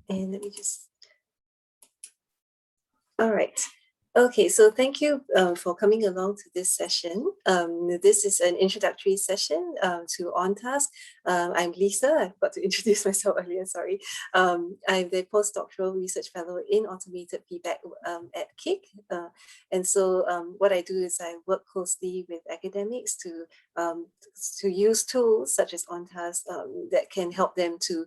And let me just, all right. Okay, so thank you for coming along to this session. This is an introductory session to OnTask. I'm Lisa. I forgot to introduce myself earlier, sorry. I'm the Postdoctoral Research Fellow in Automated Feedback at KIC. And so what I do is I work closely with academics to use tools such as OnTask that can help them to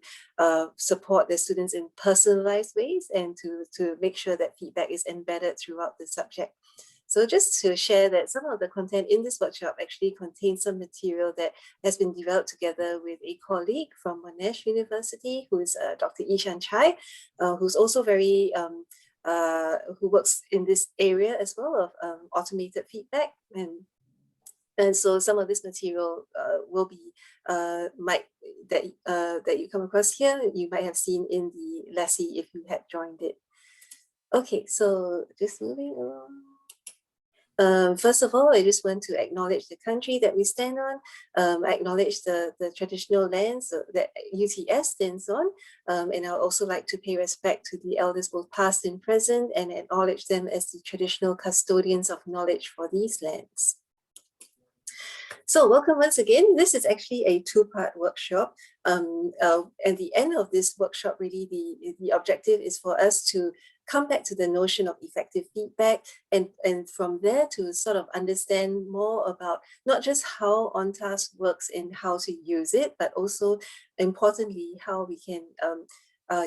support their students in personalized ways and to make sure that feedback is embedded throughout the subject. So just to share that some of the content in this workshop actually contains some material that has been developed together with a colleague from Monash University, who is Dr. Ishan Chai, who's also very, who works in this area as well of automated feedback. And so some of this material will be that you come across here, you might have seen in the lessee if you had joined it. Okay, so just moving along. First of all, I just want to acknowledge the country that we stand on. I acknowledge the traditional lands that UTS stands on. And I'd also like to pay respect to the elders both past and present and acknowledge them as the traditional custodians of knowledge for these lands. So welcome once again. This is actually a two-part workshop. At the end of this workshop, really the objective is for us to come back to the notion of effective feedback and from there to sort of understand more about not just how OnTask works and how to use it, but also importantly, how we can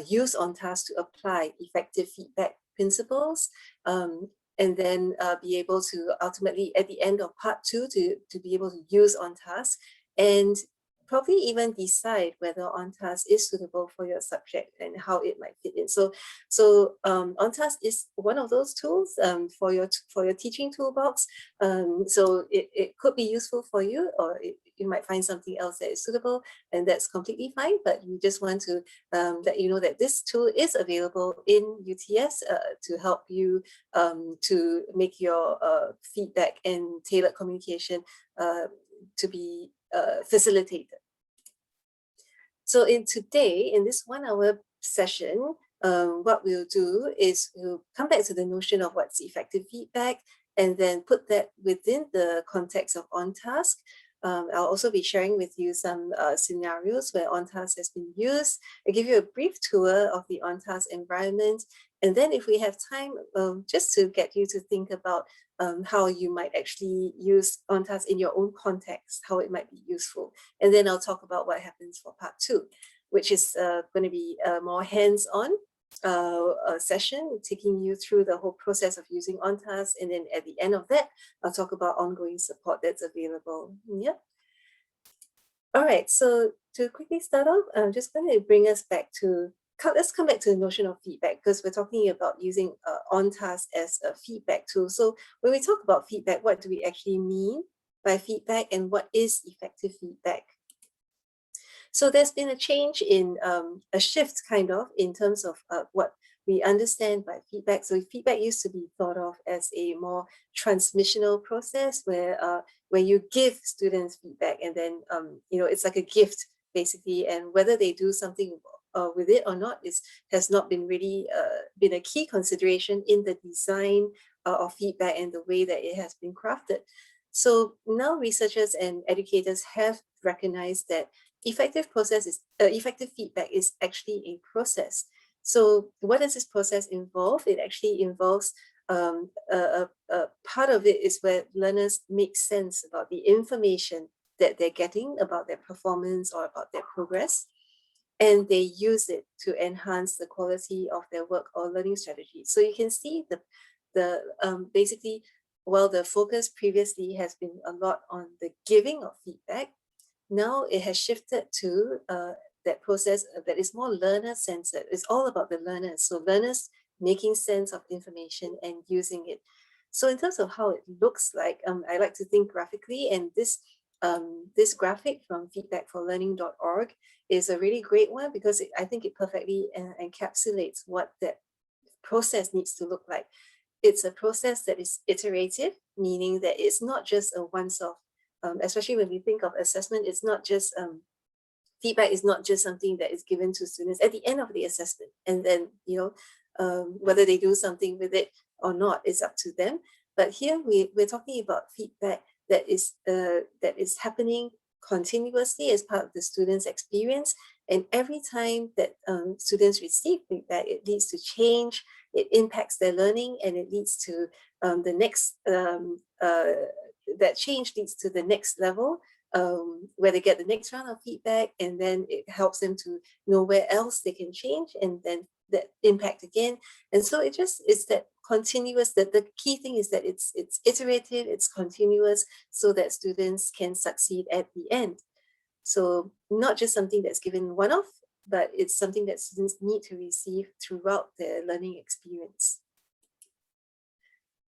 use OnTask to apply effective feedback principles and then be able to ultimately at the end of part 2 to be able to use OnTask and probably even decide whether OnTask is suitable for your subject and how it might fit in. So OnTask is one of those tools for your teaching toolbox. So it could be useful for you, or you might find something else that is suitable, and that's completely fine. But we just want to let you know that this tool is available in UTS to help you to make your feedback and tailored communication to be facilitated. So in this 1 hour session, what we'll do is we'll come back to the notion of what's effective feedback and then put that within the context of OnTask. I'll also be sharing with you some scenarios where OnTask has been used. I'll give you a brief tour of the OnTask environment. And then if we have time, just to get you to think about how you might actually use OnTask in your own context, how it might be useful. And then I'll talk about what happens for part 2, which is going to be a more hands-on session, taking you through the whole process of using OnTask. And then at the end of that, I'll talk about ongoing support that's available. Yeah. All right, so to quickly start off, I'm just going to bring us back to let's come back to the notion of feedback, because we're talking about using OnTask as a feedback tool. So when we talk about feedback, what do we actually mean by feedback and what is effective feedback? So there's been a change in a shift kind of in terms of what we understand by feedback. So feedback used to be thought of as a more transmissional process where you give students feedback and then, it's like a gift basically, and whether they do something with it or not has not been really been a key consideration in the design of feedback and the way that it has been crafted. So now researchers and educators have recognized that effective feedback is actually a process. So what does this process involve? It actually involves a part of it is where learners make sense about the information that they're getting about their performance or about their progress, and they use it to enhance the quality of their work or learning strategy. So you can see basically, while the focus previously has been a lot on the giving of feedback, now it has shifted to that process that is more learner-centered. It's all about the learners. So learners making sense of information and using it. So in terms of how it looks like, I like to think graphically, and this graphic from feedbackforlearning.org is a really great one because I think it perfectly encapsulates what that process needs to look like. It's a process that is iterative, meaning that it's not just a once-off, especially when we think of assessment, it's not just feedback is not just something that is given to students at the end of the assessment, and then, whether they do something with it or not is up to them. But here we're talking about feedback that is happening continuously as part of the student's experience. And every time that students receive feedback, it leads to change, it impacts their learning, and it leads to the next, that change leads to the next level, where they get the next round of feedback, and then it helps them to know where else they can change, and then that impact again. And so it's that continuous, that the key thing is that it's iterative, it's continuous, so that students can succeed at the end. So not just something that's given one-off, but it's something that students need to receive throughout their learning experience.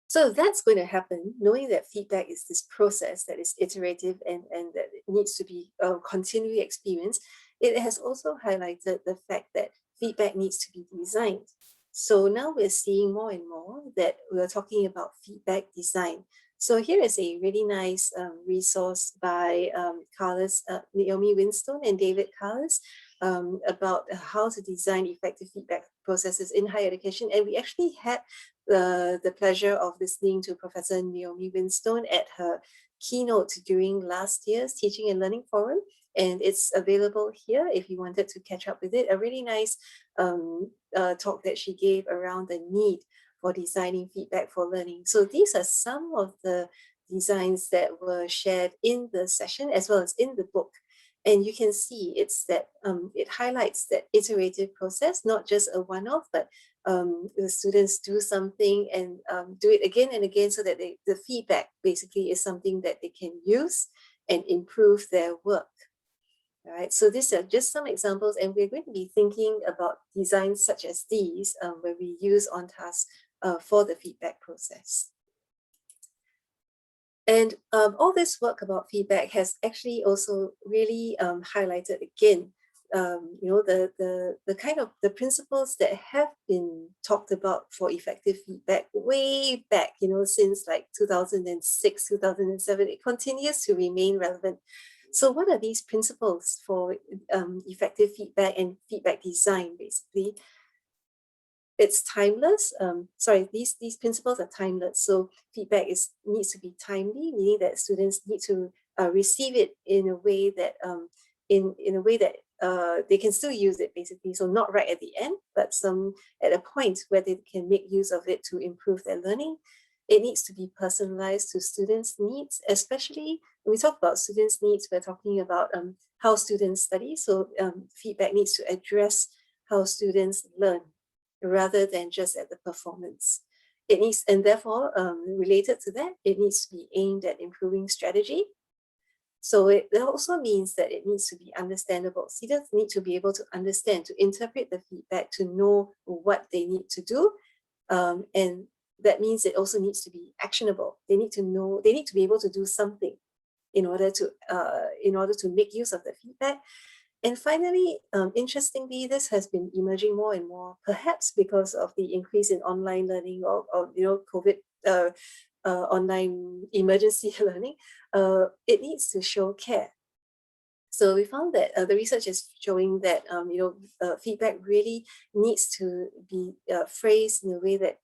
So that's going to happen, knowing that feedback is this process that is iterative and that it needs to be continually experienced. It has also highlighted the fact that feedback needs to be designed. So now we're seeing more and more that we're talking about feedback design. So here is a really nice resource by Naomi Winstone and David Carles about how to design effective feedback processes in higher education. And we actually had the pleasure of listening to Professor Naomi Winstone at her keynote during last year's Teaching and Learning Forum. And it's available here if you wanted to catch up with it. A really nice talk that she gave around the need for designing feedback for learning. So these are some of the designs that were shared in the session as well as in the book. And you can see it's that it highlights that iterative process, not just a one-off, but the students do something and do it again and again, so that the feedback basically is something that they can use and improve their work. All right, so these are just some examples, and we're going to be thinking about designs such as these where we use OnTask for the feedback process. And all this work about feedback has actually also really highlighted again, the kind of the principles that have been talked about for effective feedback way back, since like 2006, 2007. It continues to remain relevant. So what are these principles for effective feedback and feedback design, basically? It's timeless. These principles are timeless. So feedback needs to be timely, meaning that students need to receive it in a way that they can still use it, basically. So not right at the end, but at a point where they can make use of it to improve their learning. It needs to be personalized to students' needs, especially when we talk about students' needs, we're talking about how students study. So feedback needs to address how students learn rather than just at the performance. It needs, and therefore, related to that, it needs to be aimed at improving strategy. So it also means that it needs to be understandable. Students need to be able to understand, to interpret the feedback, to know what they need to do, and that means it also needs to be actionable. They need to know, they need to be able to do something in order to make use of the feedback. And finally, interestingly, this has been emerging more and more, perhaps because of the increase in online learning or COVID online emergency learning. It needs to show care. So we found that the research is showing that feedback really needs to be phrased in a way that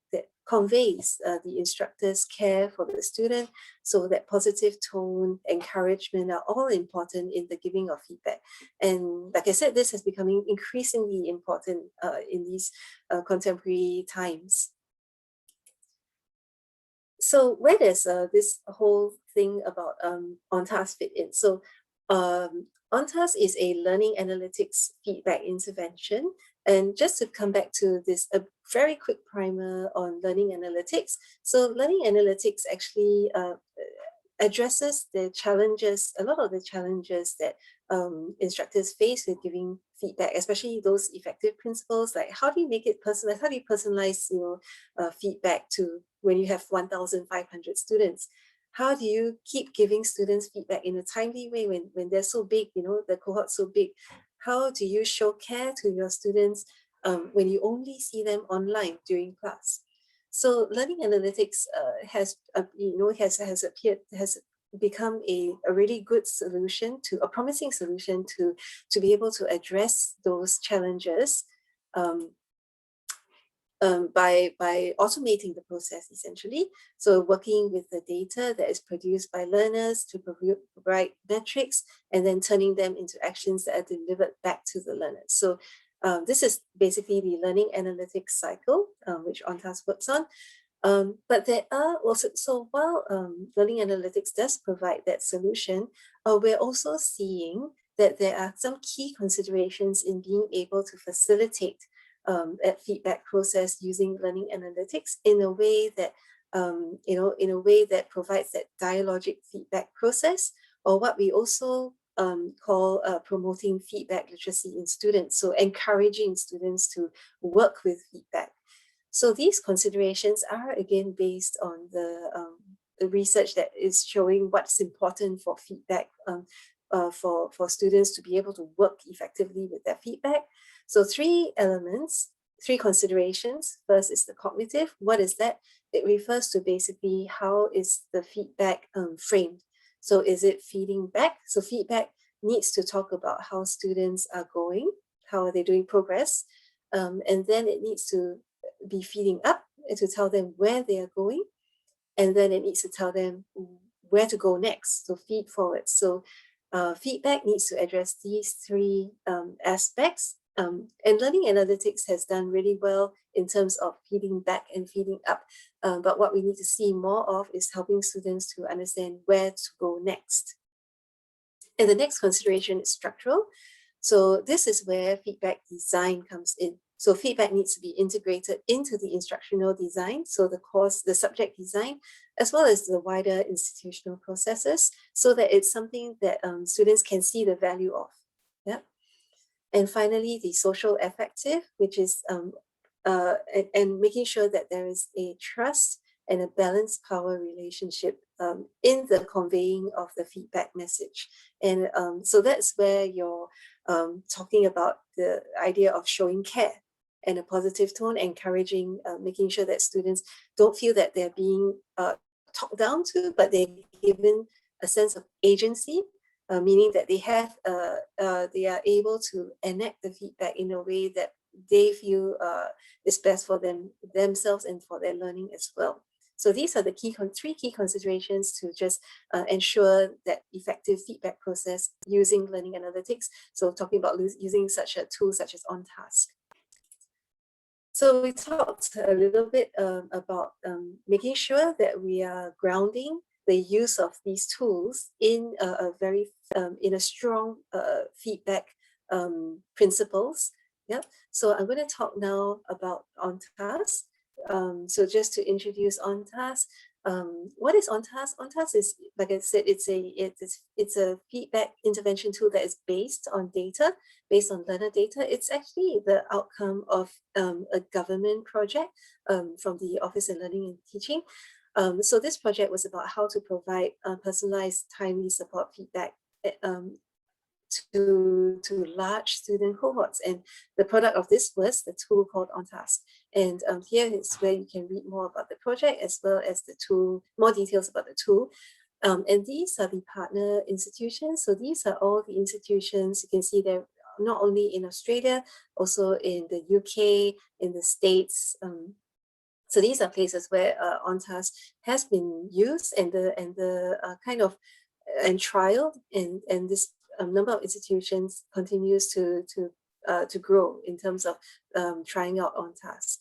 conveys the instructor's care for the student, so that positive tone, encouragement are all important in the giving of feedback. And like I said, this is becoming increasingly important in these contemporary times. So where does this whole thing about OnTask fit in? So OnTask is a learning analytics feedback intervention. And just to come back to this, a very quick primer on learning analytics. So learning analytics actually addresses the challenges, a lot of the challenges that instructors face with giving feedback, especially those effective principles, like how do you make it personalized? How do you personalize feedback to when you have 1,500 students? How do you keep giving students feedback in a timely way when they're so big, the cohort's so big? How do you show care to your students when you only see them online during class? So learning analytics has become a really good solution a promising solution to be able to address those challenges by automating the process, essentially. So working with the data that is produced by learners to provide metrics and then turning them into actions that are delivered back to the learners. So this is basically the learning analytics cycle, which OnTask works on. But there are also, so while learning analytics does provide that solution, we're also seeing that there are some key considerations in being able to facilitate that feedback process using learning analytics in a way that, in a way that provides that dialogic feedback process, or what we also call promoting feedback literacy in students. So encouraging students to work with feedback. So these considerations are again based on the research that is showing what's important for feedback for students to be able to work effectively with their feedback. So three elements, three considerations. First is the cognitive. What is that? It refers to basically how is the feedback framed. So is it feeding back? So feedback needs to talk about how students are going, how are they doing progress, and then it needs to be feeding up to tell them where they are going, and then it needs to tell them where to go next, so feed forward. So feedback needs to address these three aspects, and learning analytics has done really well in terms of feeding back and feeding up, but what we need to see more of is helping students to understand where to go next. And the next consideration is structural. So this is where feedback design comes in. So feedback needs to be integrated into the instructional design, so the course, the subject design, as well as the wider institutional processes, so that it's something that students can see the value of. Yeah. And finally, the social affective, which is and making sure that there is a trust and a balanced power relationship in the conveying of the feedback message. And so that's where you're talking about the idea of showing care and a positive tone, encouraging, making sure that students don't feel that they're being talked down to, but they're given a sense of agency, meaning that they are able to enact the feedback in a way that they feel is best for themselves and for their learning as well. So these are the three key considerations to just ensure that effective feedback process using learning analytics. So talking about using such a tool such as OnTask. So we talked a little bit about making sure that we are grounding the use of these tools in in a strong feedback principles. Yeah. So I'm going to talk now about OnTask. So just to introduce OnTask, what is OnTask? OnTask is, like I said, it's a feedback intervention tool that is based on data, based on learner data. It's actually the outcome of a government project from the Office of Learning and Teaching. So this project was about how to provide personalized, timely support feedback to large student cohorts, and the product of this was the tool called OnTask. And here is where you can read more about the project as well as the tool, more details about the tool. And these are the partner institutions. So these are all the institutions. You can see they're not only in Australia, also in the UK, in the States. So these are places where OnTask has been used and trialed, and this number of institutions continues to grow in terms of trying out OnTask.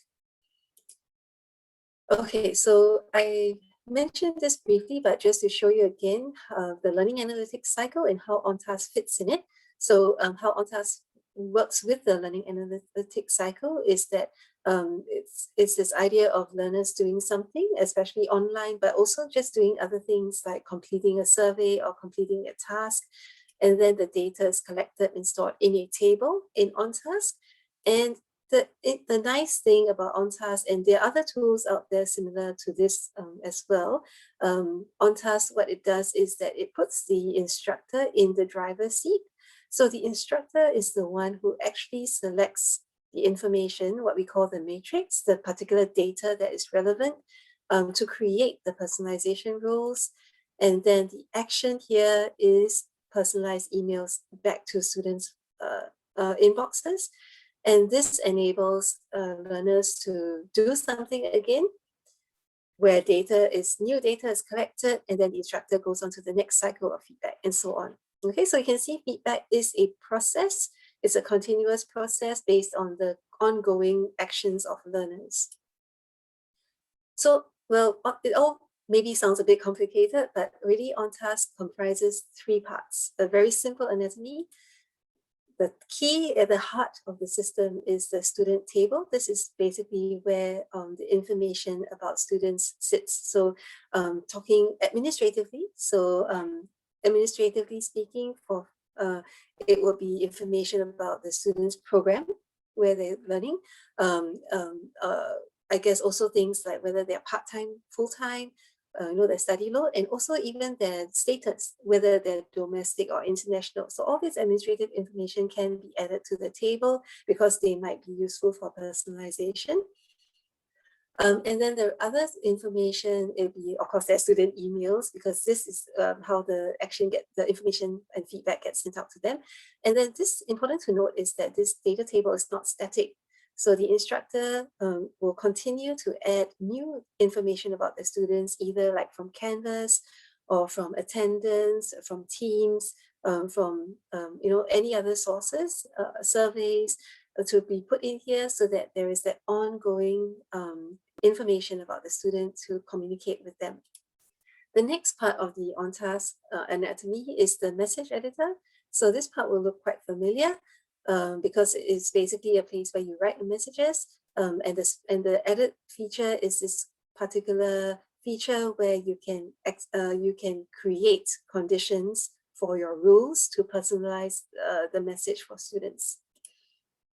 Okay, so I mentioned this briefly, but just to show you again the learning analytics cycle and how OnTask fits in it. So how OnTask works with the learning analytics cycle is that it's this idea of learners doing something, especially online, but also just doing other things like completing a survey or completing a task. And then the data is collected and stored in a table in OnTask. And the nice thing about OnTask, and there are other tools out there similar to this as well, OnTask, what it does is that it puts the instructor in the driver's seat. So the instructor is the one who actually selects the information, what we call the matrix, the particular data that is relevant to create the personalization rules. And then the action here is personalized emails back to students' inboxes. And this enables learners to do something again, where new data is collected, and then the instructor goes on to the next cycle of feedback and so on. Okay, so you can see feedback is a process. It's a continuous process based on the ongoing actions of learners. So, well, it all maybe sounds a bit complicated, but really OnTask comprises 3 parts: a very simple anatomy. The key at the heart of the system is the student table. This is basically where the information about students sits. So talking administratively, administratively speaking, it will be information about the students' program, where they're learning. I guess also things like whether they're part-time, full-time, their study load, and also even their status, whether they're domestic or international. So all this administrative information can be added to the table because they might be useful for personalization. And then the other information, it will be, of course, their student emails, because this is how the information and feedback gets sent out to them. And then this, important to note, is that this data table is not static. So the instructor will continue to add new information about the students, either like from Canvas or from attendance, from Teams, from any other sources, surveys, to be put in here, so that there is that ongoing information about the student to communicate with them. The next part of the OnTask anatomy is the message editor. So this part will look quite familiar because it's basically a place where you write the messages, and the edit feature is this particular feature where you can create conditions for your rules to personalize the message for students.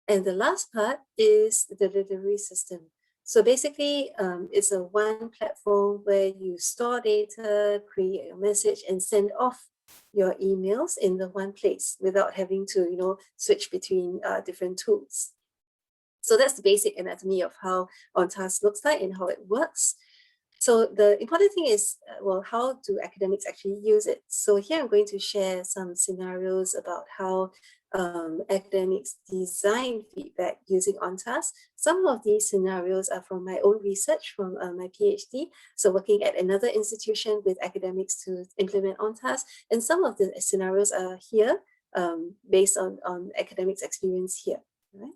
And the last part is the delivery system. So basically, it's a one platform where you store data, create a message, and send off your emails in the one place without having to, switch between different tools. So that's the basic anatomy of how OnTask looks like and how it works. So the important thing is, how do academics actually use it? So here I'm going to share some scenarios about how academics design feedback using OnTask. Some of these scenarios are from my own research from my PhD, so working at another institution with academics to implement OnTask, and some of the scenarios are here based on academics' experience here, right?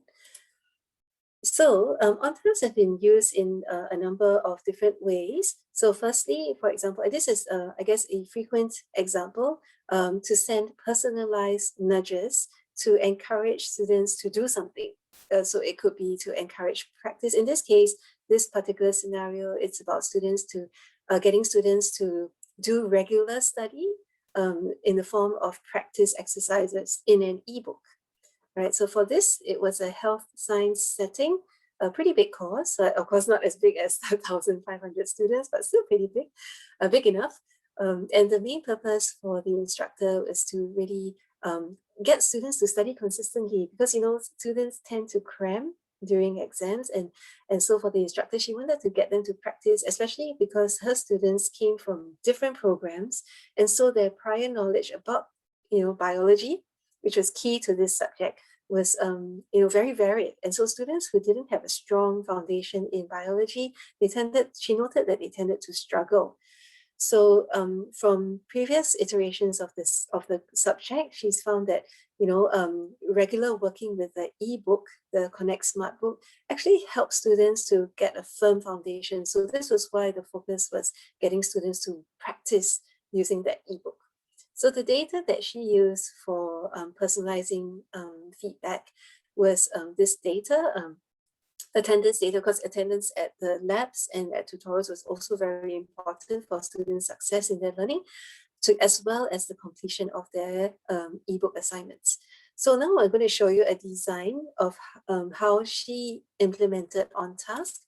So OnTask have been used in a number of different ways. So firstly, for example, this is, I guess, a frequent example to send personalized nudges to encourage students to do something. So it could be to encourage practice. In this case, this particular scenario, it's about getting students to do regular study in the form of practice exercises in an ebook. Right, so for this, it was a health science setting, a pretty big course, of course not as big as 1,500 students, but still pretty big, big enough. And the main purpose for the instructor is to really get students to study consistently, because students tend to cram during exams, and so for the instructor, she wanted to get them to practice, especially because her students came from different programs, and so their prior knowledge about biology, which was key to this subject, was very varied. And so students who didn't have a strong foundation in biology, she noted that they tended to struggle. So from previous iterations of the subject, she's found that regular working with the ebook, the Connect Smart Book, actually helps students to get a firm foundation. So this was why the focus was getting students to practice using that ebook. So the data that she used for personalizing feedback was this data, attendance data, because attendance at the labs and at tutorials was also very important for student success in their learning, as well as the completion of their ebook assignments. So now I'm going to show you a design of how she implemented OnTask.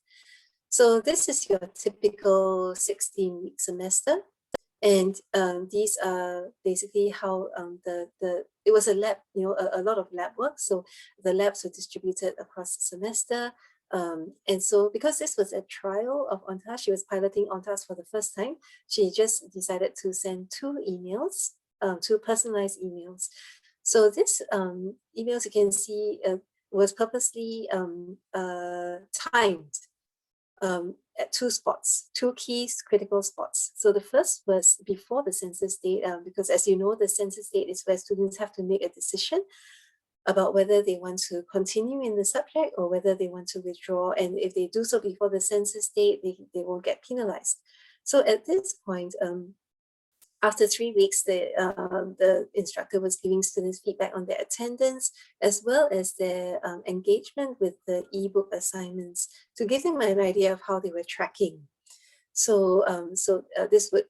So this is your typical 16-week semester. And these are basically how it was a lab, a lot of lab work. So the labs were distributed across the semester. And so because this was a trial of OnTask, she was piloting OnTask for the first time, she just decided to send 2 emails, 2 personalized emails. So this emails, you can see, was purposely timed at 2 spots, 2 key critical spots. So the first was before the census date, because as you know, the census date is where students have to make a decision about whether they want to continue in the subject or whether they want to withdraw. And if they do so before the census date, they won't get penalized. So at this point, after 3 weeks, the instructor was giving students feedback on their attendance as well as their engagement with the ebook assignments to give them an idea of how they were tracking. So, this would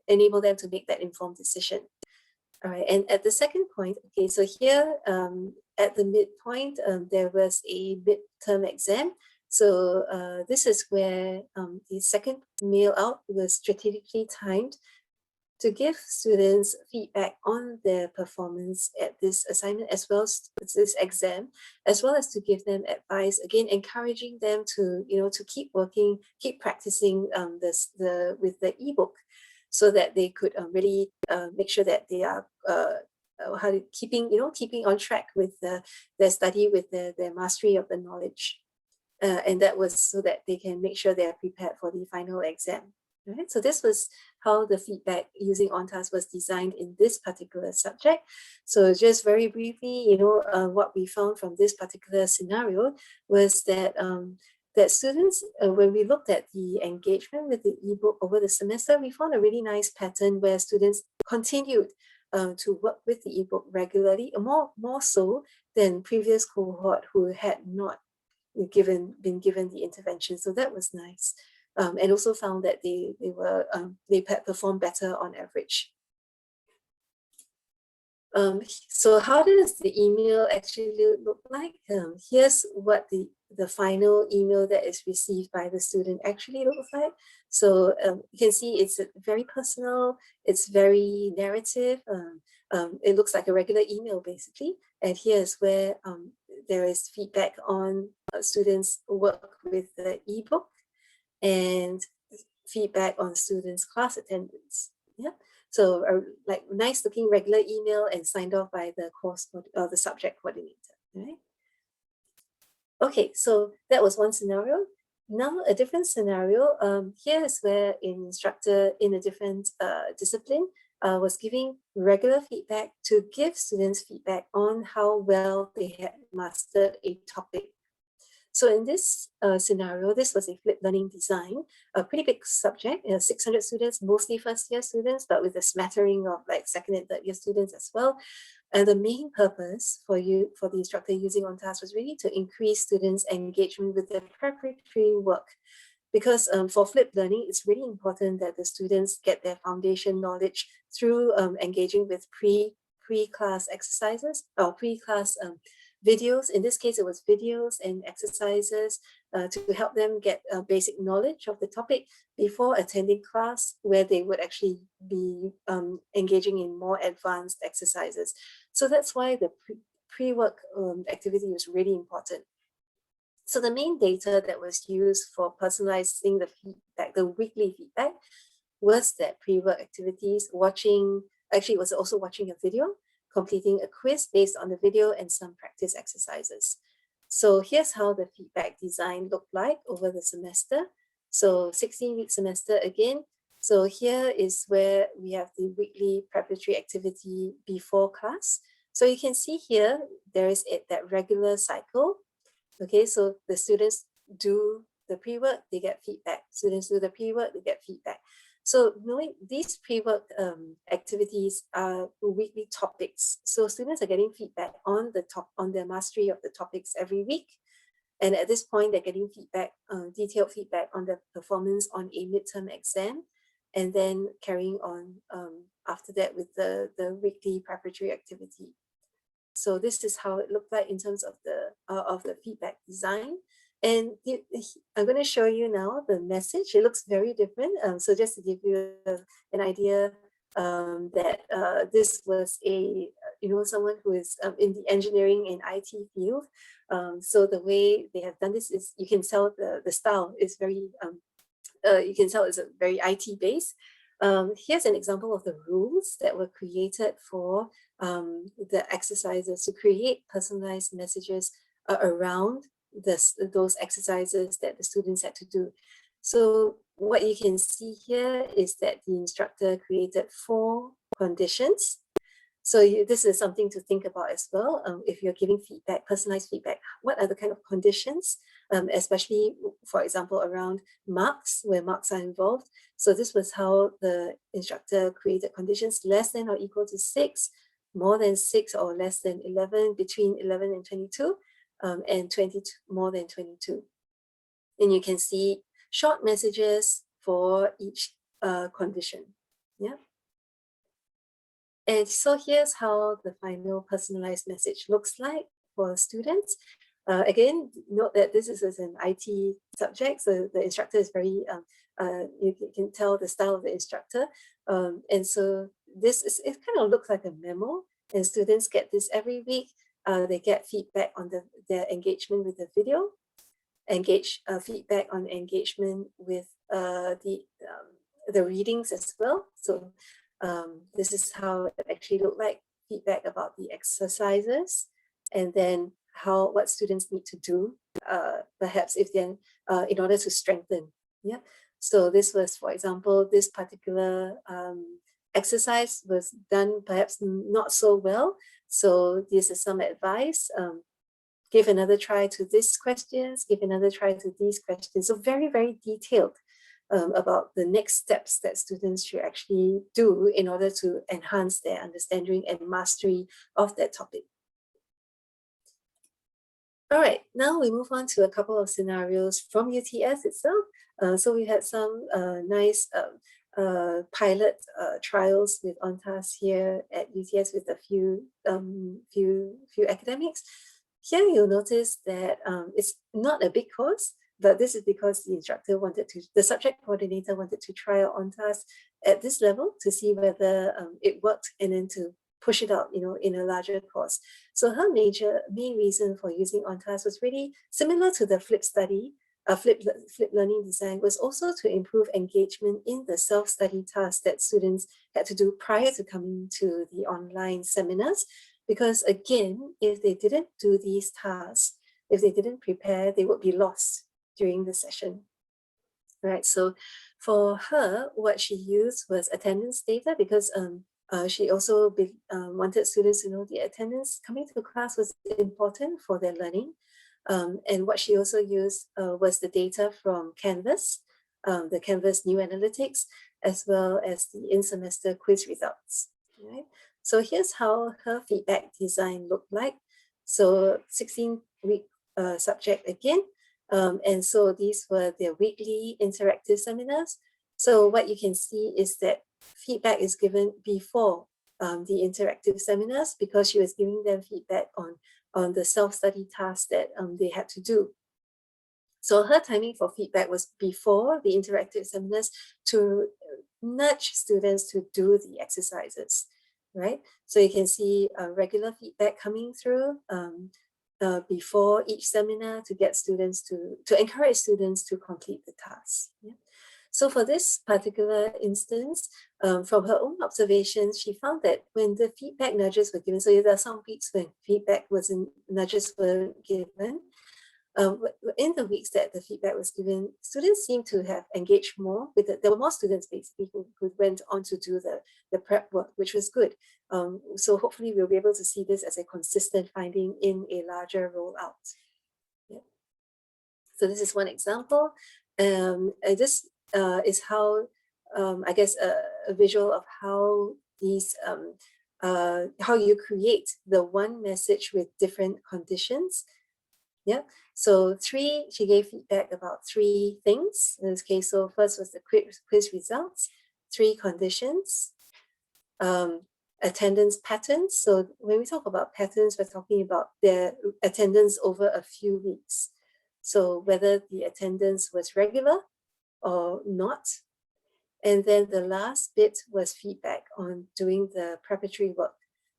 enable them to make that informed decision. All right, and at the second point, okay, so here at the midpoint, there was a midterm exam. So this is where the second mail out was strategically timed to give students feedback on their performance at this assignment as well as this exam, as well as to give them advice, again, encouraging them to, to keep working, keep practicing with the ebook so that they could really make sure that they are keeping on track with their study, with their mastery of the knowledge. And that was so that they can make sure they are prepared for the final exam. Right? So this was how the feedback using OnTask was designed in this particular subject. So just very briefly, what we found from this particular scenario was that that students, when we looked at the engagement with the ebook over the semester, we found a really nice pattern where students continued to work with the ebook regularly, more so than previous cohort who had not been given the intervention. So that was nice. And also found that they performed better on average. So how does the email actually look like? Here's what the final email that is received by the student actually looks like. So you can see it's very personal, it's very narrative. It looks like a regular email basically. And here's where there is feedback on students' work with the ebook and feedback on students' class attendance. Yeah. So like nice looking regular email and signed off by the course or the subject coordinator, right? Okay, so that was one scenario. Now a different scenario. Here is where an instructor in a different discipline was giving regular feedback to give students feedback on how well they had mastered a topic. So in this scenario, this was a flipped learning design, a pretty big subject, 600 students, mostly first year students, but with a smattering of like second and third year students as well. And the main purpose for the instructor using OnTask was really to increase students' engagement with their preparatory work. Because for flipped learning, it's really important that the students get their foundation knowledge through engaging with pre-class exercises or pre-class videos. In this case, it was videos and exercises to help them get basic knowledge of the topic before attending class, where they would actually be engaging in more advanced exercises. So that's why the pre-work activity was really important. So the main data that was used for personalizing the feedback, the weekly feedback, was that pre-work activities, actually was also watching a video, completing a quiz based on the video, and some practice exercises. So here's how the feedback design looked like over the semester. So 16-week semester again. So here is where we have the weekly preparatory activity before class. So you can see here, there is that regular cycle. Okay, so the students do the pre-work, they get feedback. Students do the pre-work, they get feedback. So knowing these pre-work activities are weekly topics. So students are getting feedback on their mastery of the topics every week. And at this point, they're getting feedback, detailed feedback on their performance on a midterm exam, and then carrying on after that with the weekly preparatory activity. So this is how it looked like in terms of the feedback design. And I'm going to show you now the message. It looks very different. So just to give you an idea that this was someone who is in the engineering and IT field. So the way they have done this is you can tell the style is very, you can tell it's a very IT based. Here's an example of the rules that were created for the exercises to create personalized messages around those exercises that the students had to do. So what you can see here is that the instructor created 4 conditions. So this is something to think about as well. If you're giving feedback, personalized feedback, what are the kind of conditions, especially, for example, around marks, where marks are involved. So this was how the instructor created conditions: less than or equal to 6, more than 6 or less than 11, between 11 and 22, and 22, more than 22. And you can see short messages for each condition. Yeah. And so here's how the final personalized message looks like for students. Again, note that this is an IT subject, so the instructor is very, you can tell the style of the instructor. And so it kind of looks like a memo, and students get this every week. They get feedback on their engagement with the video, feedback on engagement with the readings as well. So this is how it actually looked like: feedback about the exercises, and then what students need to do, perhaps if then in order to strengthen. Yeah. So this was, for example, this particular exercise was done perhaps not so well. So this is some advice. Give another try to these questions, give another try to these questions. So very, very detailed about the next steps that students should actually do in order to enhance their understanding and mastery of that topic. All right, now we move on to a couple of scenarios from UTS itself. So we had some nice pilot trials with OnTask here at UTS with a few academics. Here you'll notice that it's not a big course, but this is because the subject coordinator wanted to try out OnTask at this level to see whether it worked, and then to push it out, in a larger course. So her main reason for using OnTask was really similar to the flip learning design, was also to improve engagement in the self-study tasks that students had to do prior to coming to the online seminars. Because again, if they didn't do these tasks, if they didn't prepare, they would be lost during the session. Right. So for her, what she used was attendance data, because she also wanted students to know the attendance coming to class was important for their learning. And what she also used was the data from Canvas, the Canvas new analytics, as well as the in-semester quiz results. Right. So here's how her feedback design looked like. So 16-week subject again. And so these were their weekly interactive seminars. So what you can see is that feedback is given before the interactive seminars, because she was giving them feedback on the self-study tasks that they had to do. So her timing for feedback was before the interactive seminars, to nudge students to do the exercises, right? So you can see regular feedback coming through before each seminar to get students to encourage students to complete the task. Yeah? So for this particular instance, from her own observations, she found that when the feedback nudges were given, so there are some weeks when nudges were given, in the weeks that the feedback was given, students seemed to have engaged more with it. There were more students basically who went on to do the prep work, which was good. So hopefully we'll be able to see this as a consistent finding in a larger rollout. Yeah. So this is one example. This is how, I guess, a visual of how these, how you create the one message with different conditions. Yeah. So she gave feedback about 3 things in this case. So first was the quiz results, 3 conditions, attendance patterns. So when we talk about patterns, we're talking about their attendance over a few weeks. So whether the attendance was regular or not. And then the last bit was feedback on doing the preparatory work.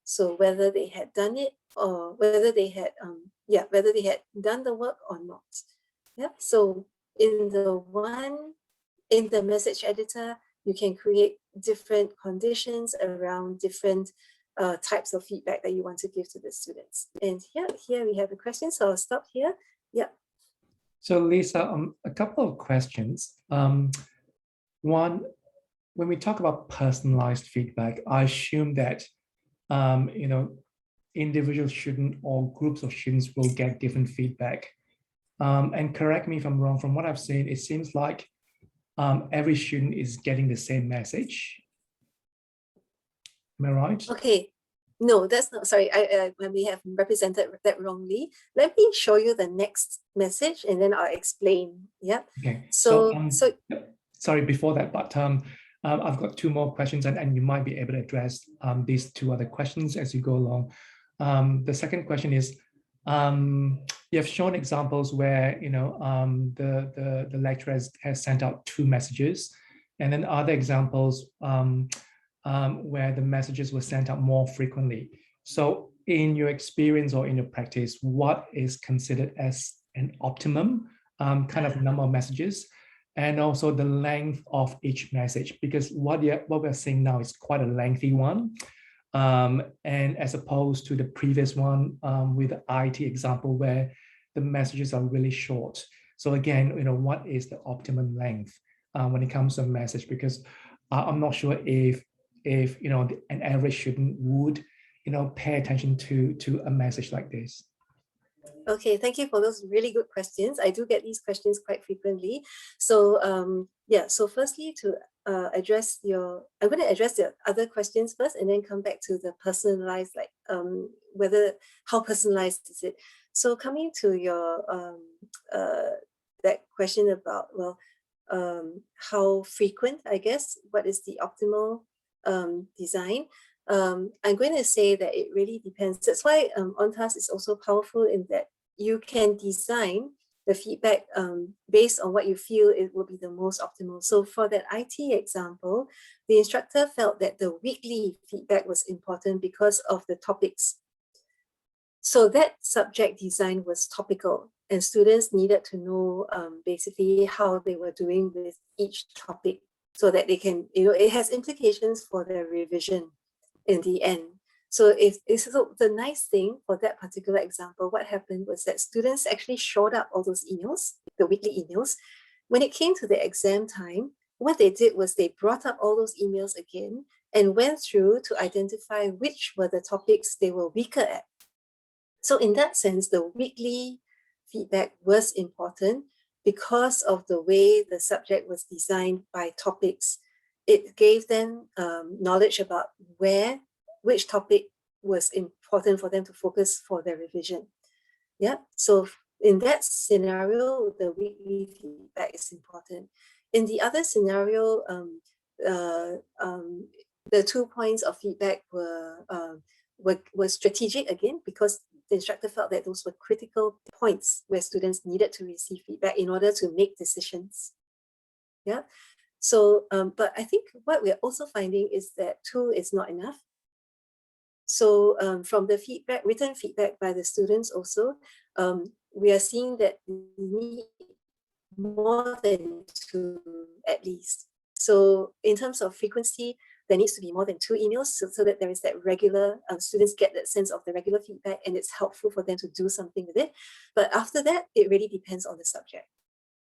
So whether they had done it or whether they had, whether they had done the work or not. Yeah. So in the message editor, you can create different conditions around different types of feedback that you want to give to the students. And here we have a question, so I'll stop here. Yeah. So Lisa, a couple of questions. One, when we talk about personalized feedback, I assume that individual students or groups of students will get different feedback. And correct me if I'm wrong, from what I've seen, it seems like every student is getting the same message. Am I right? Okay. No, that's not, sorry, I we have represented that wrongly. Let me show you the next message and then I'll explain. Yeah. Okay. So sorry, before that, but I've got two more questions and you might be able to address these two other questions as you go along. The second question is, you have shown examples where the lecturer has sent out 2 messages, and then other examples where the messages were sent out more frequently. So in your experience or in your practice, what is considered as an optimum kind of number of messages, and also the length of each message? Because what we're seeing now is quite a lengthy one. And as opposed to the previous one with the IT example where the messages are really short. So again, what is the optimum length when it comes to a message? Because I'm not sure if an average student would pay attention to a message like this. Okay, thank you for those really good questions. I do get these questions quite frequently. So so firstly, to address I'm going to address the other questions first and then come back to the personalized, like how personalized is it. So coming to your that question about, how frequent, I guess, what is the optimal design? I'm going to say that it really depends. That's why OnTask is also powerful in that you can design the feedback based on what you feel it will be the most optimal. So for that IT example, the instructor felt that the weekly feedback was important because of the topics. So that subject design was topical, and students needed to know basically how they were doing with each topic so that they can, it has implications for their revision in the end. So so the nice thing for that particular example, what happened was that students actually showed up all those emails, the weekly emails. When it came to the exam time, what they did was they brought up all those emails again and went through to identify which were the topics they were weaker at. So in that sense, the weekly feedback was important because of the way the subject was designed by topics. It gave them knowledge about which topic was important for them to focus for their revision. Yeah, so in that scenario, the weekly feedback is important. In the other scenario, the 2 points of feedback were strategic again, because the instructor felt that those were critical points where students needed to receive feedback in order to make decisions. Yeah. So, but I think what we're also finding is that 2 is not enough. So from the written feedback by the students also, we are seeing that we need more than 2 at least. So in terms of frequency, there needs to be more than 2 emails so that there is that regular, students get that sense of the regular feedback and it's helpful for them to do something with it. But after that, it really depends on the subject.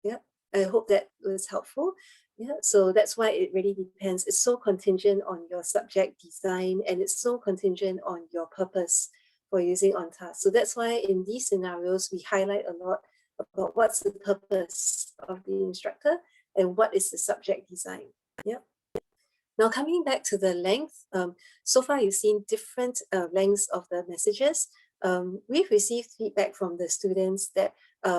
Yeah, I hope that was helpful. Yeah, so that's why it really depends. It's so contingent on your subject design and it's so contingent on your purpose for using OnTask. So that's why in these scenarios, we highlight a lot about what's the purpose of the instructor and what is the subject design. Yeah. Now coming back to the length, so far you've seen different lengths of the messages. We've received feedback from the students that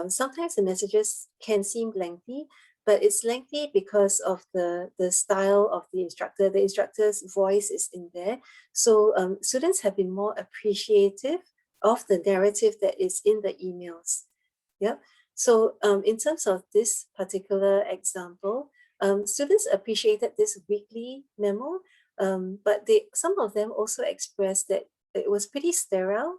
sometimes the messages can seem lengthy, but it's lengthy because of the style of the instructor. The instructor's voice is in there. So students have been more appreciative of the narrative that is in the emails. Yeah. So in terms of this particular example, students appreciated this weekly memo, but some of them also expressed that it was pretty sterile.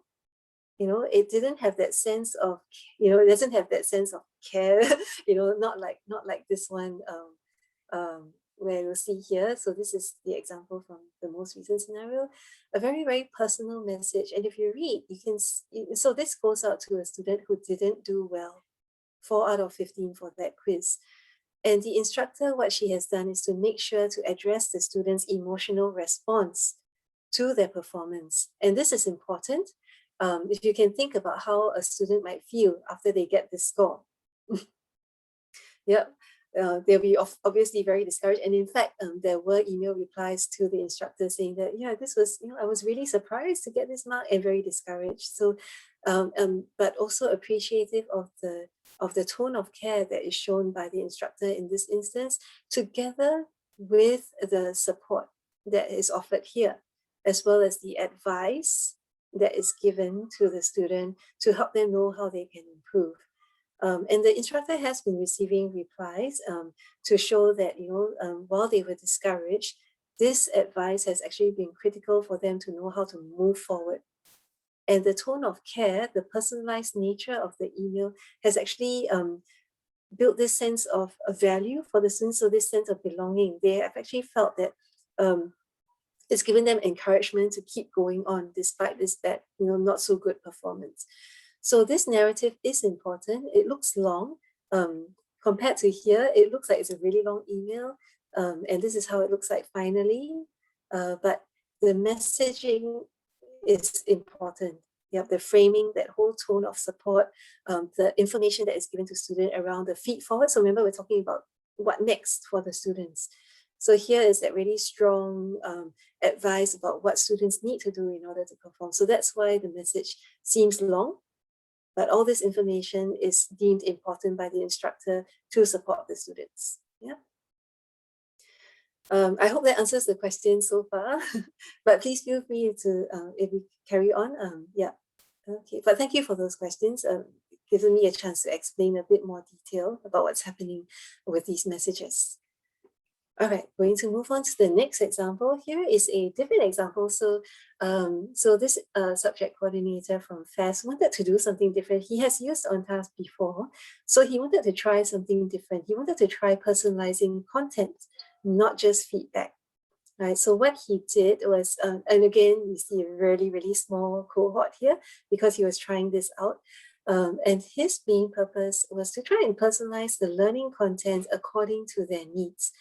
It didn't have that sense of, it doesn't have that sense of care, not like this one, where you'll see here. So this is the example from the most recent scenario, a very, very personal message. And if you read, you can, so this goes out to a student who didn't do well, 4 out of 15 for that quiz. And the instructor, what she has done is to make sure to address the student's emotional response to their performance. And this is important. If you can think about how a student might feel after they get this score. Yep. They'll be obviously very discouraged. And in fact, there were email replies to the instructor saying that, yeah, this was, I was really surprised to get this mark and very discouraged. So, but also appreciative of the tone of care that is shown by the instructor in this instance, together with the support that is offered here, as well as the advice that is given to the student to help them know how they can improve. And the instructor has been receiving replies to show that, while they were discouraged, this advice has actually been critical for them to know how to move forward. And the tone of care, the personalized nature of the email has actually built this sense of value for the students, so this sense of belonging. They have actually felt that it's given them encouragement to keep going on despite this bad, not so good performance. So this narrative is important. It looks long. Compared to here, it looks like it's a really long email. And this is how it looks like finally. But the messaging is important. You have the framing, that whole tone of support, the information that is given to students around the feed forward. So remember, we're talking about what next for the students. So here is that really strong advice about what students need to do in order to perform. So that's why the message seems long, but all this information is deemed important by the instructor to support the students. Yeah. I hope that answers the question so far, but please feel free to, if we carry on, yeah. Okay, but thank you for those questions. Giving me a chance to explain a bit more detail about what's happening with these messages. All right, going to move on to the next example. Here is a different example. So, so this subject coordinator from FAS wanted to do something different. He has used OnTask before, so he wanted to try something different. He wanted to try personalizing content, not just feedback. Right, so what he did was, and again, you see a really, really small cohort here because he was trying this out. And his main purpose was to try and personalize the learning content according to their needs.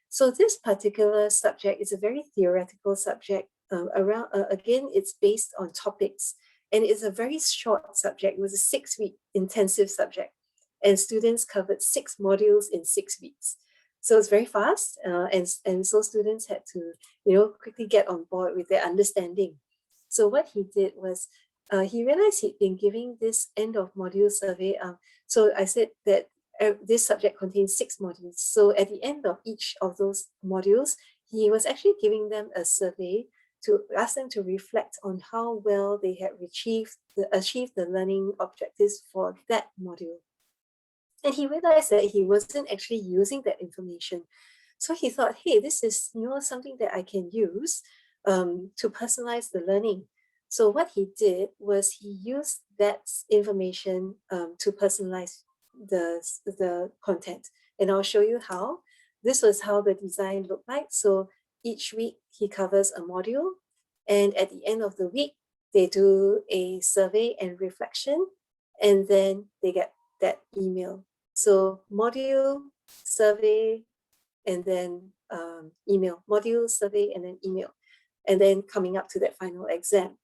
So this particular subject is a very theoretical subject. Again, it's based on topics, and it's a very short subject. It was a 6-week intensive subject, and students covered 6 modules in 6 weeks. So it's very fast, and so students had to, quickly get on board with their understanding. So what he did was, he realized he'd been giving this end of module survey. So I said that this subject contains 6 modules. So at the end of each of those modules, he was actually giving them a survey to ask them to reflect on how well they had achieved the learning objectives for that module. And he realized that he wasn't actually using that information. So he thought, hey, this is something that I can use to personalize the learning. So what he did was he used that information to personalize the content. And I'll show you how. This was how the design looked like. So each week he covers a module, and at the end of the week, they do a survey and reflection, and then they get that email. So module, survey, and then email. Module, survey, and then email. And then coming up to that final exam.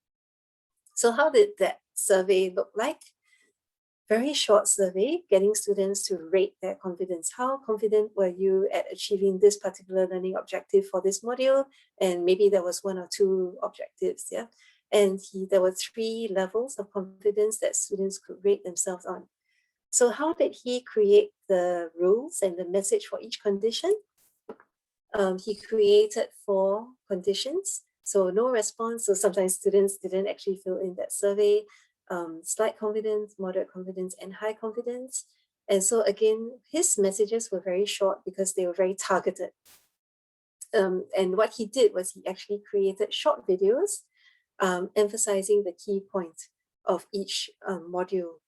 So how did that survey look like? Very short survey, getting students to rate their confidence. How confident were you at achieving this particular learning objective for this module? And maybe there was 1 or 2 objectives, yeah? And there were 3 levels of confidence that students could rate themselves on. So how did he create the rules and the message for each condition? He created 4 conditions. So no response. So sometimes students didn't actually fill in that survey. Slight confidence, moderate confidence, and high confidence. And so again, his messages were very short because they were very targeted. And what he did was he actually created short videos emphasizing the key point of each module.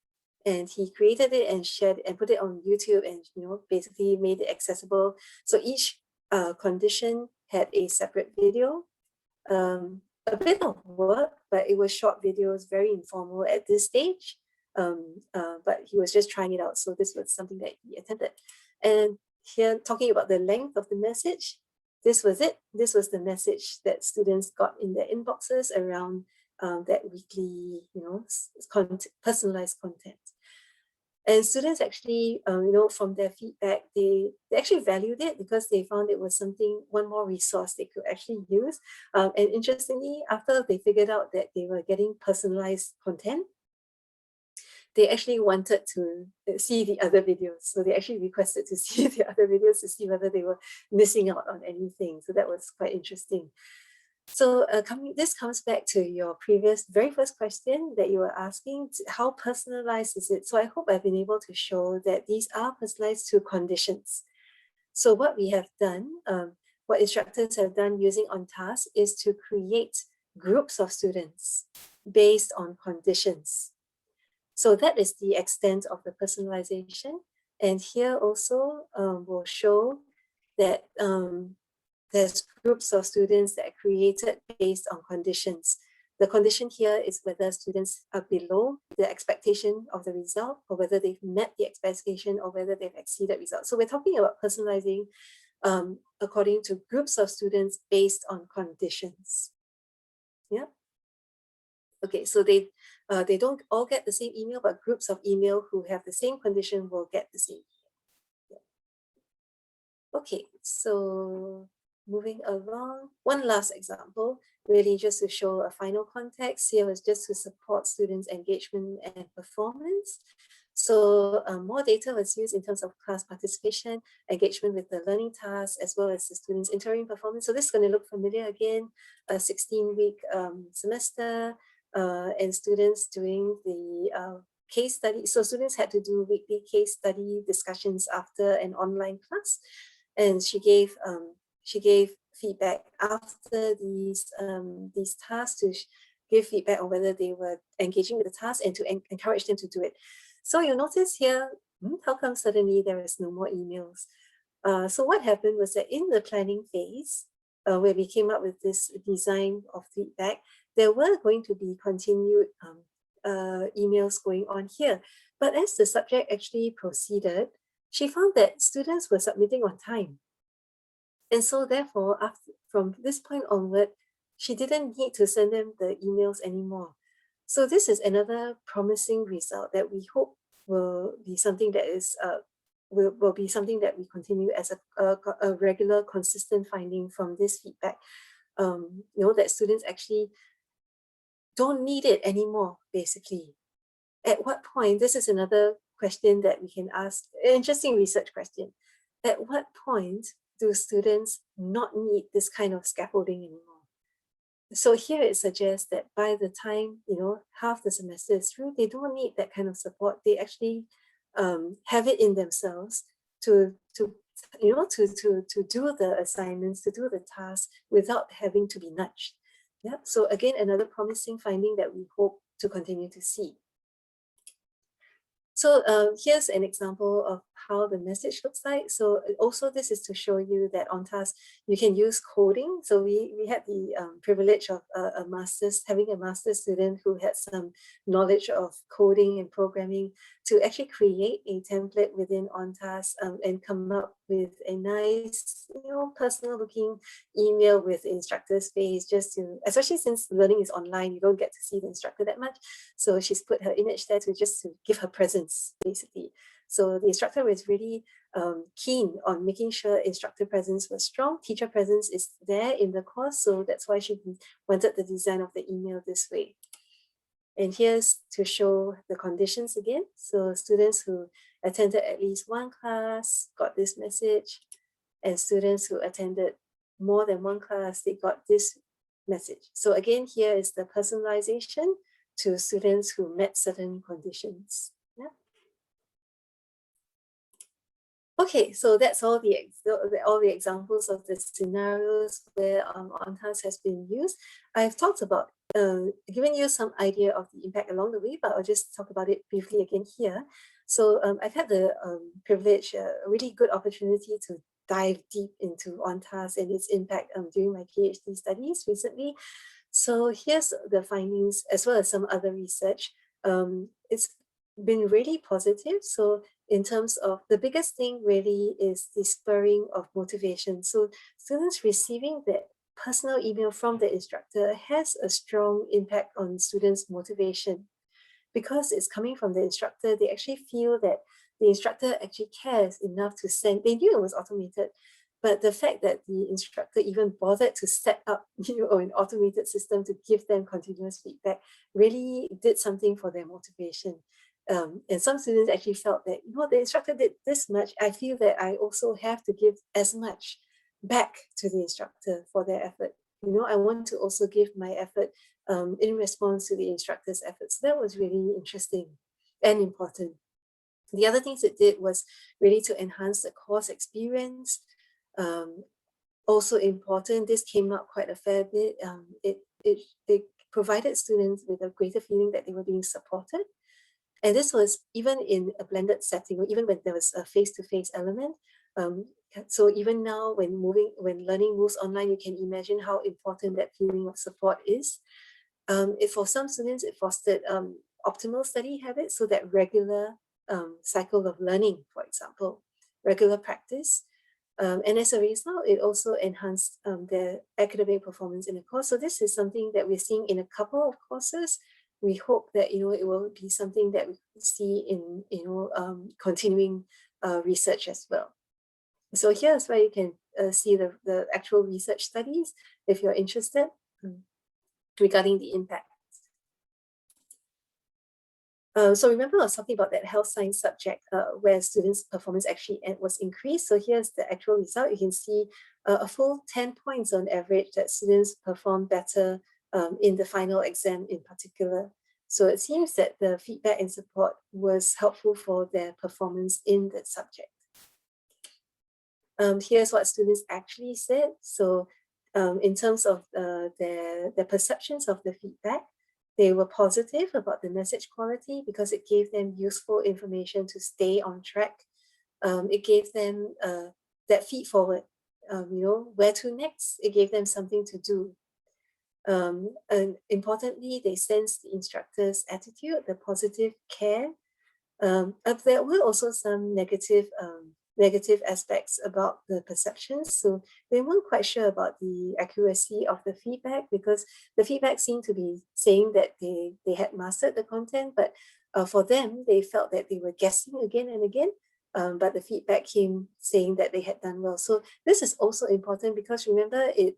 And he created it and shared and put it on YouTube, and basically made it accessible. So each condition had a separate video. A bit of work, but it was short videos, very informal at this stage. But he was just trying it out. So this was something that he attended. And here, talking about the length of the message, this was it. This was the message that students got in their inboxes around that weekly, personalized content. And students actually, from their feedback, they actually valued it because they found it was one more resource they could actually use. And interestingly, after they figured out that they were getting personalized content, they actually wanted to see the other videos. So they actually requested to see the other videos to see whether they were missing out on anything. So that was quite interesting. So this comes back to your very first question that you were asking, how personalized is it? So I hope I've been able to show that these are personalized to conditions. So what we have done, what instructors have done using OnTask is to create groups of students based on conditions. So that is the extent of the personalization. And here also we'll show that there's groups of students that are created based on conditions. The condition here is whether students are below the expectation of the result, or whether they've met the expectation, or whether they've exceeded results. So we're talking about personalizing according to groups of students based on conditions. Yeah. Okay, so they don't all get the same email, but groups of email who have the same condition will get the same. Yeah. Okay, so moving along, one last example, really just to show a final context. Here was just to support students' engagement and performance. So more data was used in terms of class participation, engagement with the learning tasks, as well as the students' interim performance. So this is going to look familiar again, a 16-week semester, and students doing the case study. So students had to do weekly case study discussions after an online class. And she gave feedback after these tasks to give feedback on whether they were engaging with the task and to encourage them to do it. So you'll notice here, how come suddenly there is no more emails? So what happened was that in the planning phase, where we came up with this design of feedback, there were going to be continued emails going on here. But as the subject actually proceeded, she found that students were submitting on time. And so therefore, from this point onward, she didn't need to send them the emails anymore. So this is another promising result that we hope will be something that is will be something that we continue as a regular, consistent finding from this feedback. That students actually don't need it anymore, basically. At what point, this is another question that we can ask, an interesting research question. At what point do students not need this kind of scaffolding anymore? So here it suggests that by the time, half the semester is through, they don't need that kind of support. They actually have it in themselves to do the assignments, to do the tasks without having to be nudged. Yeah. So again, another promising finding that we hope to continue to see. So here's an example of how the message looks like. So also this is to show you that OnTask, you can use coding. So we had the privilege of having a master's student who had some knowledge of coding and programming to actually create a template within OnTask and come up with a nice, personal looking email with the instructor's face, just to, especially since learning is online, you don't get to see the instructor that much. So she's put her image there to give her presence, basically. So the instructor was really keen on making sure instructor presence was strong. Teacher presence is there in the course. So that's why she wanted the design of the email this way. And here's to show the conditions again. So students who attended at least one class got this message, and students who attended more than one class, they got this message. So again, here is the personalization to students who met certain conditions. Yeah. Okay, so that's all the examples of the scenarios where OnTask has been used. I've talked about giving you some idea of the impact along the way, but I'll just talk about it briefly again here. So I've had the privilege, a really good opportunity to dive deep into OnTask and its impact during my PhD studies recently. So here's the findings as well as some other research. It's been really positive. So in terms of the biggest thing really is the spurring of motivation. So students receiving that personal email from the instructor has a strong impact on students' motivation. Because it's coming from the instructor, they actually feel that the instructor actually cares enough to send. They knew it was automated, but the fact that the instructor even bothered to set up an automated system to give them continuous feedback really did something for their motivation. And some students actually felt that, the instructor did this much, I feel that I also have to give as much back to the instructor for their effort. I want to also give my effort in response to the instructor's efforts. That was really interesting and important. The other things it did was really to enhance the course experience. Also important, this came up quite a fair bit. It provided students with a greater feeling that they were being supported. And this was even in a blended setting, or even when there was a face-to-face element. So even now, when learning moves online, you can imagine how important that feeling of support is. For some students, it fostered optimal study habits, so that regular cycle of learning, for example, regular practice. And as a result, it also enhanced their academic performance in the course. So this is something that we're seeing in a couple of courses. We hope that it will be something that we see in continuing research as well. So here's where you can see the actual research studies if you're interested regarding the impact. So remember I was talking about that health science subject where students' performance actually was increased. So here's the actual result. You can see a full 10 points on average that students perform better in the final exam in particular. So it seems that the feedback and support was helpful for their performance in that subject. Here's what students actually said. So in terms of their perceptions of the feedback, they were positive about the message quality because it gave them useful information to stay on track. It gave them that feed forward, where to next. It gave them something to do. And importantly, they sensed the instructor's attitude, the positive care. But there were also some negative aspects about the perceptions. So they weren't quite sure about the accuracy of the feedback because the feedback seemed to be saying that they had mastered the content, but for them, they felt that they were guessing again and again. But the feedback came saying that they had done well. So this is also important because remember, it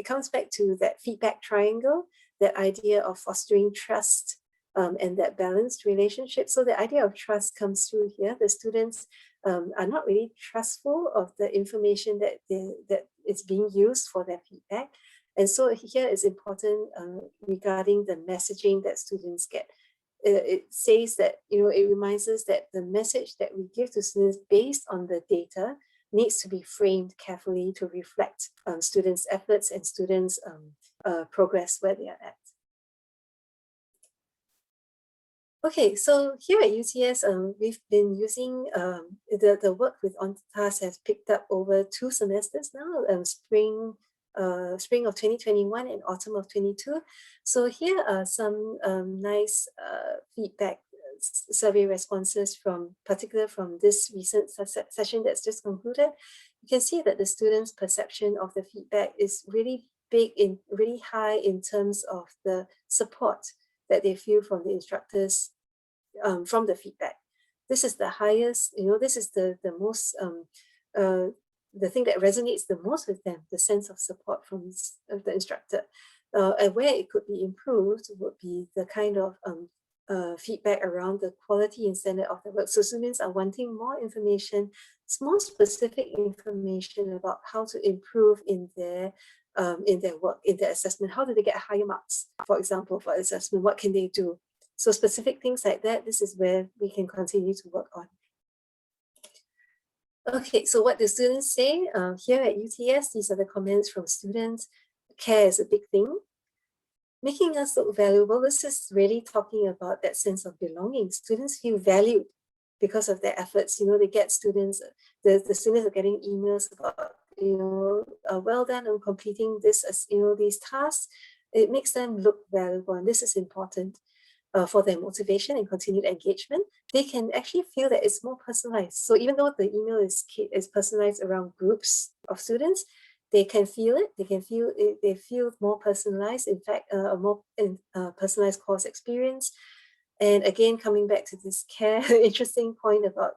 comes back to that feedback triangle, that idea of fostering trust and that balanced relationship. So the idea of trust comes through here. The students are not really trustful of the information that is being used for their feedback. And so here is important regarding the messaging that students get. It says that, it reminds us that the message that we give to students based on the data needs to be framed carefully to reflect students' efforts and students' progress where they are at. Okay, so here at UTS, we've been using the work with OnTask has picked up over 2 semesters now, spring of 2021 and autumn of 22. So here are some nice feedback survey responses particularly from this recent session that's just concluded. You can see that the students' perception of the feedback is really really high in terms of the support that they feel from the instructors from the feedback. This is the highest, this is the most, the thing that resonates the most with them, the sense of support from the instructor. And where it could be improved would be the kind of feedback around the quality and standard of the work. So students are wanting more information, more specific information about how to improve in their work, in their assessment. How do they get higher marks? For example, for assessment, what can they do? So specific things like that, this is where we can continue to work on. Okay, so what do students say? Here at UTS, these are the comments from students. Care is a big thing. Making us look valuable, this is really talking about that sense of belonging. Students feel valued because of their efforts. They get students, the students are getting emails about, well done on completing this, these tasks. It makes them look valuable, and this is important for their motivation and continued engagement. They can actually feel that it's more personalized. So even though the email is personalized around groups of students, they can feel it. They feel more personalized. In fact, a more personalized course experience. And again, coming back to this care, interesting point about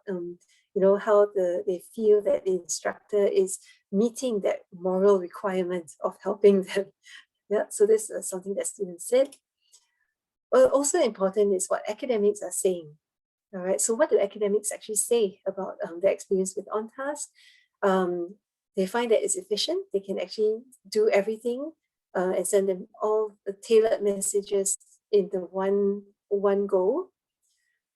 how they feel that the instructor is meeting that moral requirement of helping them. Yeah, so this is something that students said. Well, also important is what academics are saying. All right, so what do academics actually say about their experience with OnTask? They find that it's efficient. They can actually do everything and send them all the tailored messages in the one go.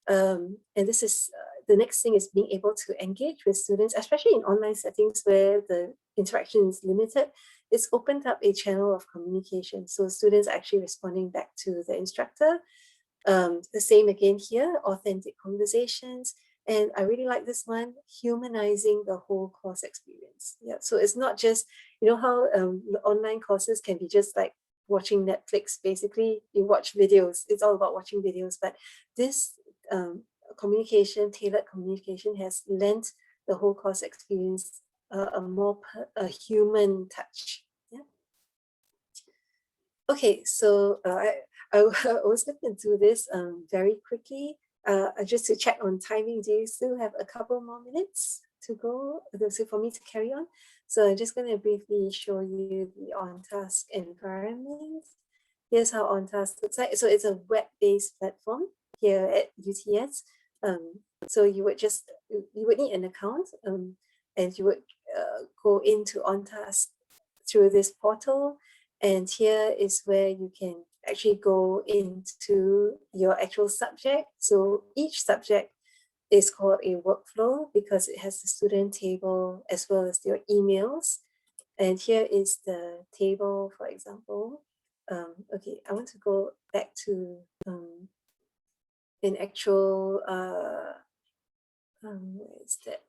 And this is the next thing is being able to engage with students, especially in online settings where the interaction is limited. It's opened up a channel of communication. So students are actually responding back to the instructor. The same again here, authentic conversations. And I really like this one, humanizing the whole course experience. Yeah, so it's not just, how online courses can be just like watching Netflix. Basically, you watch videos. It's all about watching videos. But this communication, tailored communication, has lent the whole course experience a more human touch. Yeah. Okay, so I was looking through this very quickly, just to check on timing. Do you still have a couple more minutes to go, so for me to carry on? So I'm just going to briefly show you the OnTask environment. Here's how OnTask looks like. So it's a web-based platform here at UTS. So you would need an account, and you would go into OnTask through this portal. And here is where you can actually go into your actual subject. So each subject is called a workflow because it has the student table as well as your emails. And here is the table, for example. Okay, I want to go back to an actual, where is that?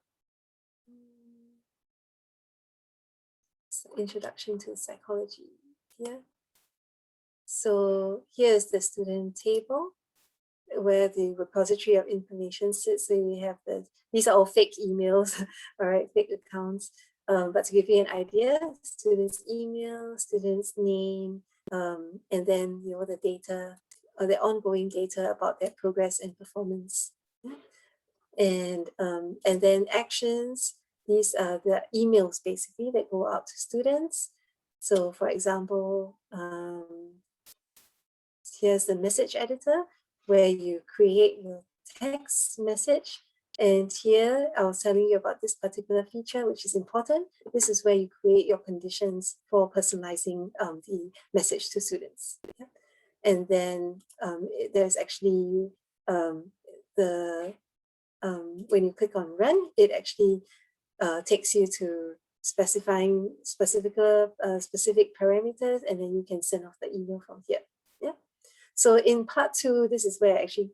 Introduction to psychology here. So here's the student table where the repository of information sits. So we have these are all fake emails, all right, fake accounts. But to give you an idea, students' email, students' name, and then the data, or the ongoing data about their progress and performance. And then actions. These are the emails basically that go out to students. So for example, here's the message editor where you create your text message. And here I was telling you about this particular feature, which is important. This is where you create your conditions for personalizing the message to students. Yeah? And then there's actually when you click on run, it actually takes you to specifying specific parameters, and then you can send off the email from here. Yeah. So in part 2, this is where I actually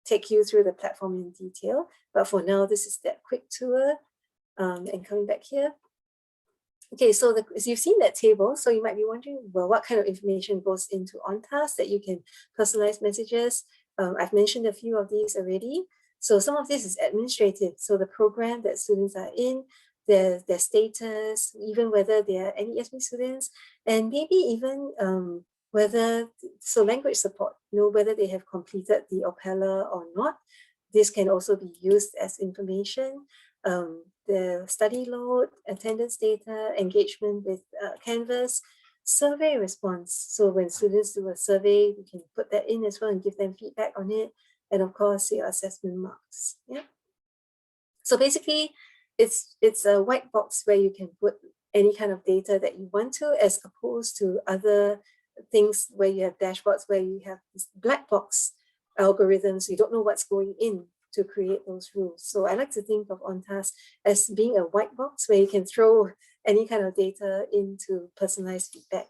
take you through the platform in detail. But for now, this is that quick tour. And coming back here. Okay, so you've seen that table. So you might be wondering, well, what kind of information goes into OnTask that you can personalize messages? I've mentioned a few of these already. So some of this is administrative. So the program that students are in, their status, even whether they are NESB students, and maybe even language support, whether they have completed the OPELA or not. This can also be used as information. The study load, attendance data, engagement with Canvas, survey response. So when students do a survey, you can put that in as well and give them feedback on it. And of course, your assessment marks. Yeah. So basically, it's a white box where you can put any kind of data that you want to, as opposed to other things where you have dashboards where you have this black box algorithms. You don't know what's going in. to create those rules. So I like to think of OnTask as being a white box where you can throw any kind of data into personalized feedback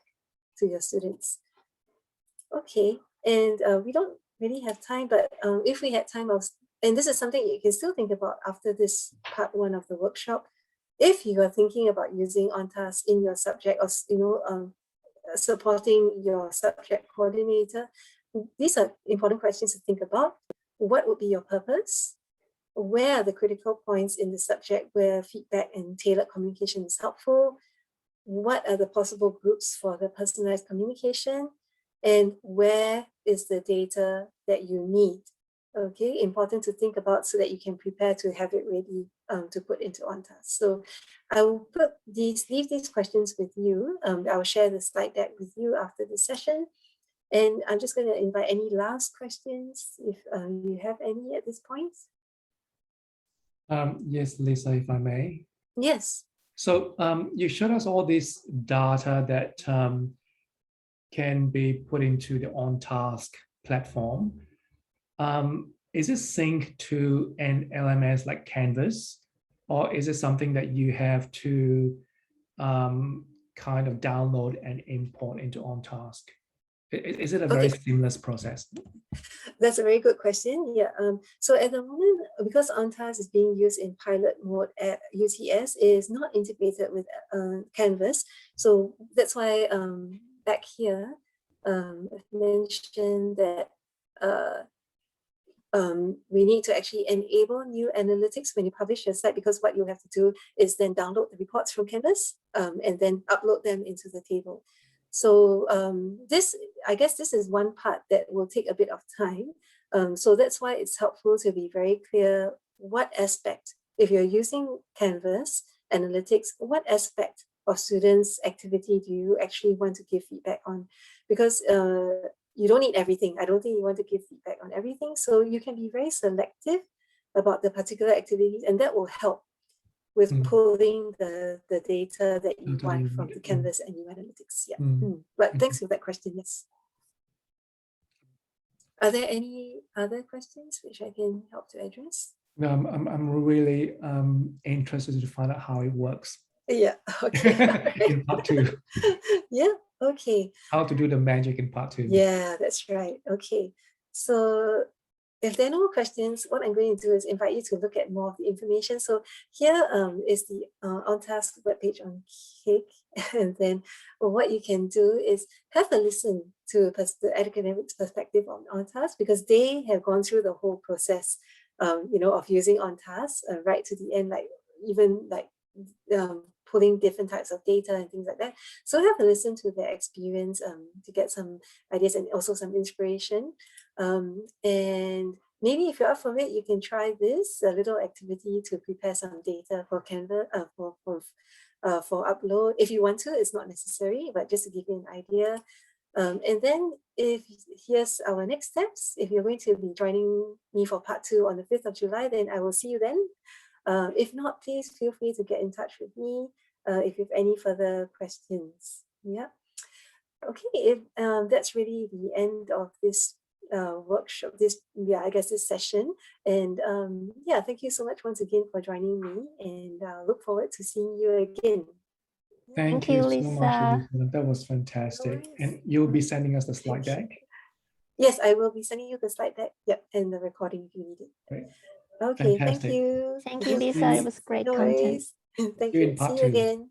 to your students. Okay, and we don't really have time, but if we had time, and this is something you can still think about after this part 1 of the workshop. If you are thinking about using OnTask in your subject, or supporting your subject coordinator, these are important questions to think about. What would be your purpose? Where are the critical points in the subject where feedback and tailored communication is helpful? What are the possible groups for the personalized communication? And where is the data that you need? Okay, important to think about so that you can prepare to have it ready to put into OnTask. So I will leave these questions with you. I'll share the slide deck with you after the session. And I'm just going to invite any last questions if you have any at this point. Yes, Lisa, if I may. Yes. So you showed us all this data that can be put into the OnTask platform. Is it synced to an LMS like Canvas, or is it something that you have to kind of download and import into OnTask? Is it a very seamless process? That's a very good question. Yeah. So at the moment, because OnTask is being used in pilot mode at UTS, it is not integrated with Canvas. So that's why back here, I've mentioned that we need to actually enable new analytics when you publish your site, because what you have to do is then download the reports from Canvas and then upload them into the table. So I guess this is one part that will take a bit of time. So that's why it's helpful to be very clear what aspect, if you're using Canvas analytics, what aspect of students' activity do you actually want to give feedback on? Because you don't need everything. I don't think you want to give feedback on everything. So you can be very selective about the particular activities, and that will help with pulling the data that you want from the Canvas and new analytics. Yeah. But thanks for that question. Yes. Are there any other questions which I can help to address? No, I'm really interested to find out how it works. Yeah. Okay. In part 2. Yeah. Okay. How to do the magic in part 2. Yeah, that's right. Okay. So if there are no more questions, what I'm going to do is invite you to look at more of the information. So here is the OnTask webpage on CAKE. And then what you can do is have a listen to the academics perspective on OnTask, because they have gone through the whole process, of using OnTask right to the end, like even like pulling different types of data and things like that. So have a listen to their experience to get some ideas and also some inspiration. And maybe if you're up for it, you can try this little activity to prepare some data for Canva for upload. If you want to, it's not necessary, but just to give you an idea. And then here's our next steps. If you're going to be joining me for part 2 on the 5th of July, then I will see you then. If not, please feel free to get in touch with me if you have any further questions. Yeah. Okay, that's really the end of this workshop, this session. And yeah, thank you so much once again for joining me, and look forward to seeing you again. Thank you so much, Lisa. That was fantastic. And you'll be sending us the slide deck? Yes, I will be sending you the slide deck. Yep, and the recording if you need it. Great. Okay, Fantastic. thank you. Thank you, Lisa. It was great content. Thank you. See you again.